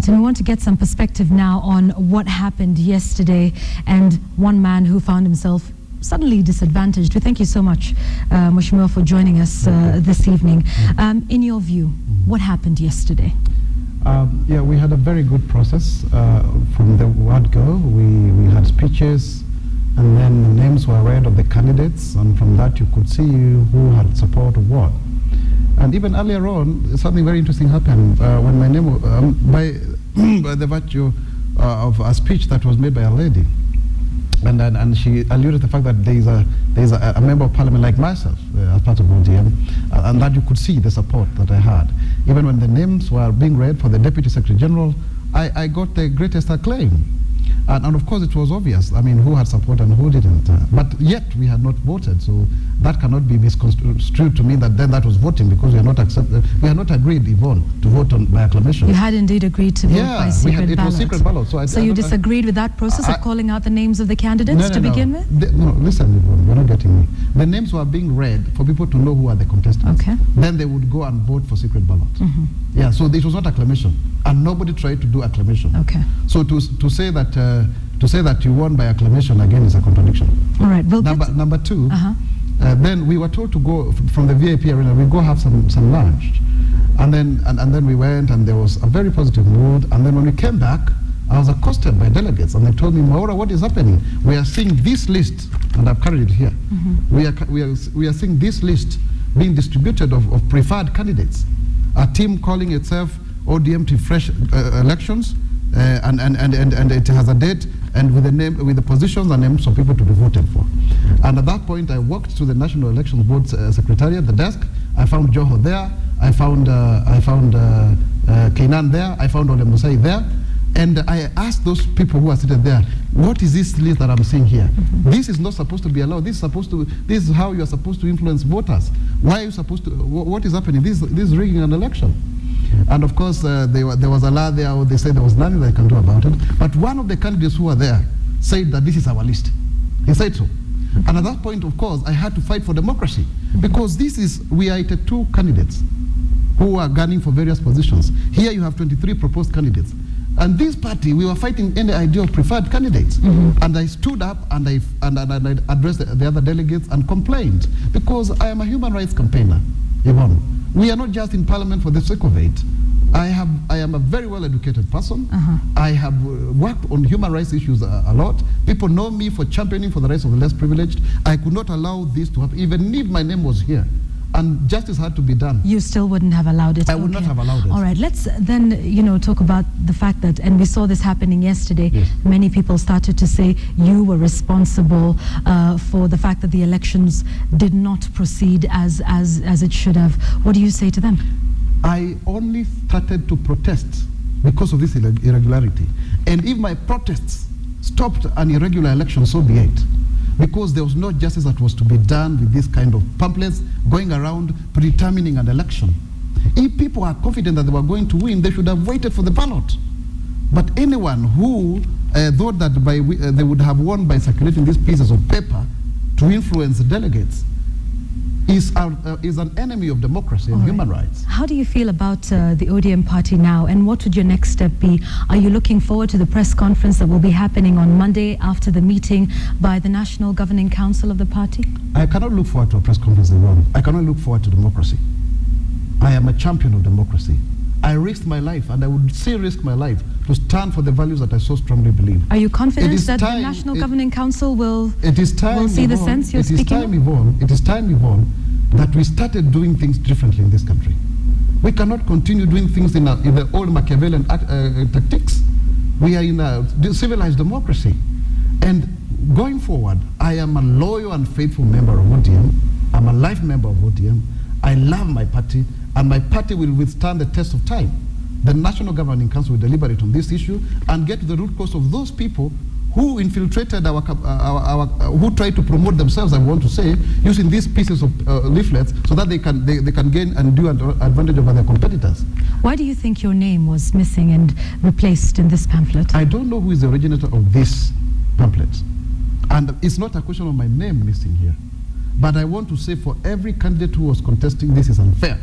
Right, and we want to get some perspective now on what happened yesterday and one man who found himself suddenly disadvantaged. We thank you so much, Mheshimiwa, for joining us this evening. In your view, what happened yesterday? Yeah, we had a very good process from the word go. We had speeches, and then the names were read of the candidates, and from that you could see who had support of what. And even earlier on, something very interesting happened when my name, by the virtue of a speech that was made by a lady, and she alluded to the fact that there is a member of parliament like myself as part of ODM, and that you could see the support that I had. Even when the names were being read for the Deputy Secretary General, I got the greatest acclaim. And of course it was obvious, I mean, who had support and who didn't. But yet we had not voted, so that cannot be misconstrued to mean that then that was voting, because we had not agreed, Yvonne, to vote by acclamation. You had indeed agreed to vote by secret ballot. It was secret ballot. So you disagreed with that process of calling out the names of the candidates to begin with? No, listen, Yvonne, you're not getting me. The names were being read for people to know who are the contestants. Okay. Then they would go and vote for secret ballot. Yeah, so it was not acclamation, and nobody tried to do acclamation. Okay. So to say that you won by acclamation again is a contradiction. All right. Well, number two. Then we were told to go from the VIP arena. We go have some lunch, and then we went, and there was a very positive mood. And then when we came back, I was accosted by delegates, and they told me, Mwaura, what is happening? We are seeing this list, and I've carried it here. We are seeing this list being distributed of preferred candidates. A team calling itself ODM to fresh elections, and it has a date and with the positions and names of people to be voted for. And at that point, I walked to the National Elections Board Secretariat, the desk. I found Joho there. I found Kainan there. I found Ole Musai there. And I asked those people who are seated there, what is this list that I'm seeing here? This is not supposed to be allowed. This is how you are supposed to influence voters. Why are you supposed to? What is happening? This is rigging an election. And of course, there was a law there. They said there was nothing they can do about it. But one of the candidates who were there said that this is our list. He said so. And at that point, of course, I had to fight for democracy, because we are 82 candidates who are gunning for various positions. Here you have 23 proposed candidates. And this party, we were fighting any idea of preferred candidates. And I stood up and I addressed the other delegates and complained, because I am a human rights campaigner, Yvonne. We are not just in parliament for the sake of it. I am a very well-educated person. I have worked on human rights issues a lot. People know me for championing for the rights of the less privileged. I could not allow this to happen, even if my name was here. And justice had to be done. You still wouldn't have allowed it? I would not have allowed it. All right, let's then, talk about the fact that, and we saw this happening yesterday, many people started to say you were responsible for the fact that the elections did not proceed as it should have. What do you say to them? I only started to protest because of this irregularity. And if my protests stopped an irregular election, so be it. Because there was no justice that was to be done with this kind of pamphlets going around predetermining an election. If people are confident that they were going to win, they should have waited for the ballot. But anyone who thought that they would have won by circulating these pieces of paper to influence the delegates is an enemy of democracy and human rights. How do you feel about the ODM party now, and what would your next step be? Are you looking forward to the press conference that will be happening on Monday after the meeting by the National Governing Council of the party? I cannot look forward to a press conference alone. I cannot look forward to democracy. I am a champion of democracy. I risked my life, and I would still risk my life to stand for the values that I so strongly believe. Are you confident that the National Governing Council will see the sense you're speaking of? It is time, Yvonne, that we started doing things differently in this country. We cannot continue doing things in the old Machiavellian tactics. We are in a civilized democracy. And going forward, I am a loyal and faithful member of ODM. I'm a life member of ODM. I love my party, and my party will withstand the test of time. The National Governing Council will deliberate on this issue and get to the root cause of those people who infiltrated who tried to promote themselves, I want to say, using these pieces of leaflets so that they can gain and do advantage over their competitors. Why do you think your name was missing and replaced in this pamphlet? I don't know who is the originator of this pamphlet. And it's not a question of my name missing here. But I want to say, for every candidate who was contesting, this is unfair.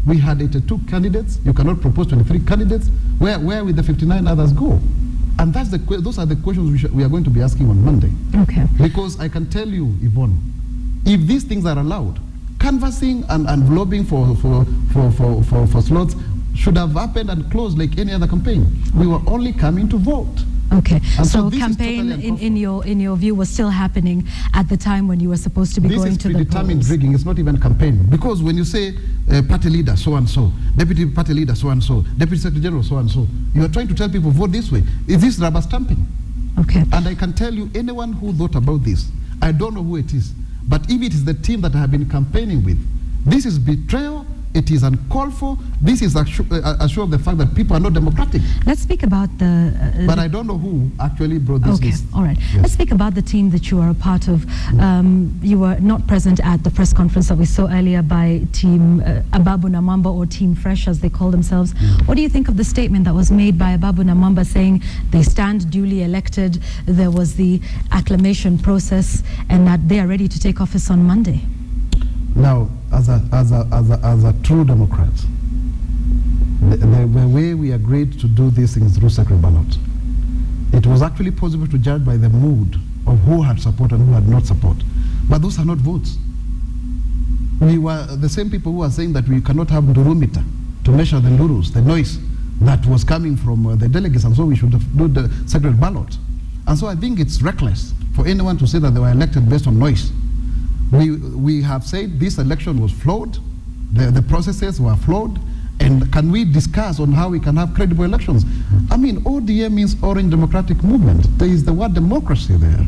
We had 82 candidates. You cannot propose 23 candidates. Where will the 59 others go? And those are the questions we are going to be asking on Monday. Okay. Because I can tell you, Yvonne, if these things are allowed, canvassing and lobbying for slots should have happened and closed like any other campaign. We were only coming to vote. Okay, and so campaign in your view was still happening at the time when you were supposed to be going to the polls. This is predetermined rigging. It's not even campaigning, because when you say party leader so and so, deputy party leader so and so, deputy secretary general so and so, you are trying to tell people vote this way. Is this rubber stamping? Okay. And I can tell you, anyone who thought about this, I don't know who it is, but if it is the team that I have been campaigning with, this is betrayal. It is uncalled for. This is a show of the fact that people are not democratic. Let's speak about but I don't know who actually brought this list. All right. Yes. Let's speak about the team that you are a part of. You were not present at the press conference that we saw earlier by Team Ababu Namamba, or Team Fresh, as they call themselves. What do you think of the statement that was made by Ababu Namamba saying they stand duly elected, there was the acclamation process, and that they are ready to take office on Monday? Now, as a true Democrat, the way we agreed to do these things through secret ballot, it was actually possible to judge by the mood of who had support and who had not support. But those are not votes. We were the same people who are saying that we cannot have Ndurumeter to measure the Ndurus, the noise that was coming from the delegates, and so we should do the secret ballot. And so I think it's reckless for anyone to say that they were elected based on noise. We have said this election was flawed, the processes were flawed, and can we discuss on how we can have credible elections? I mean, ODM means Orange Democratic Movement. There is the word democracy there.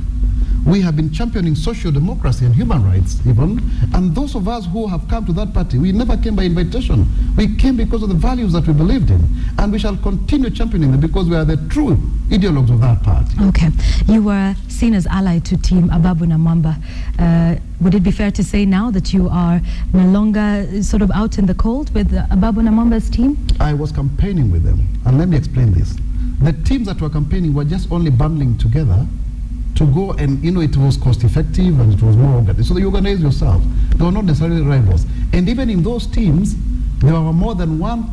We have been championing social democracy and human rights even, and those of us who have come to that party, we never came by invitation. We came because of the values that we believed in, and we shall continue championing them because we are the true ideologues of that party. Okay. You were seen as ally to Team Ababu Namamba. Would it be fair to say now that you are no longer sort of out in the cold with Ababu Namamba's team? I was campaigning with them, and let me explain this. The teams that were campaigning were just only bundling together to go, and it was cost effective and it was more organized. So you organize yourself. They were not necessarily rivals. And even in those teams, there were more than one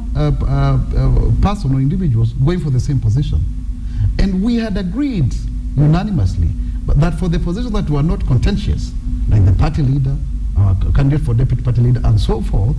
person or individuals going for the same position. And we had agreed unanimously that for the positions that were not contentious, like the party leader, our candidate for deputy party leader, and so forth,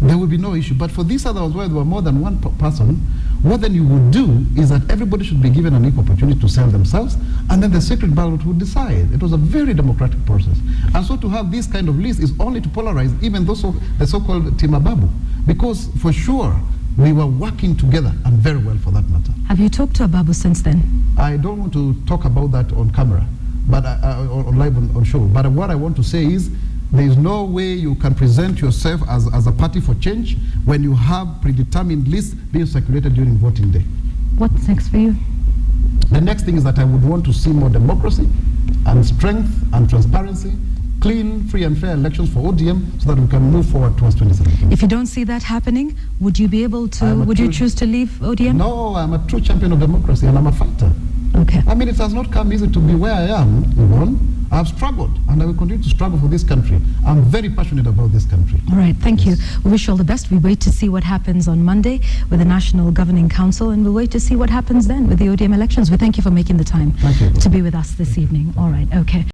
there would be no issue. But for these others where there were more than one person, what then you would do is that everybody should be given an equal opportunity to sell themselves, and then the secret ballot would decide. It was a very democratic process. And so to have this kind of list is only to polarize even those the so-called Team Ababu, because for sure we were working together, and very well for that matter. Have you talked to Ababu since then? I don't want to talk about that on camera, but on live on show. But what I want to say is, there is no way you can present yourself as a party for change when you have predetermined lists being circulated during voting day. What's next for you? The next thing is that I would want to see more democracy and strength and transparency, clean, free and fair elections for ODM so that we can move forward towards 2017. If you don't see that happening, would you be able to, would you choose to leave ODM? No, I'm a true champion of democracy and I'm a fighter. Okay. I mean, it has not come easy to be where I am, Yvonne. I've struggled, and I will continue to struggle for this country. I'm very passionate about this country. All right, thank you. We wish you all the best. We wait to see what happens on Monday with the National Governing Council, and we'll wait to see what happens then with the ODM elections. We thank you for making the time to be with us this evening. All right, okay.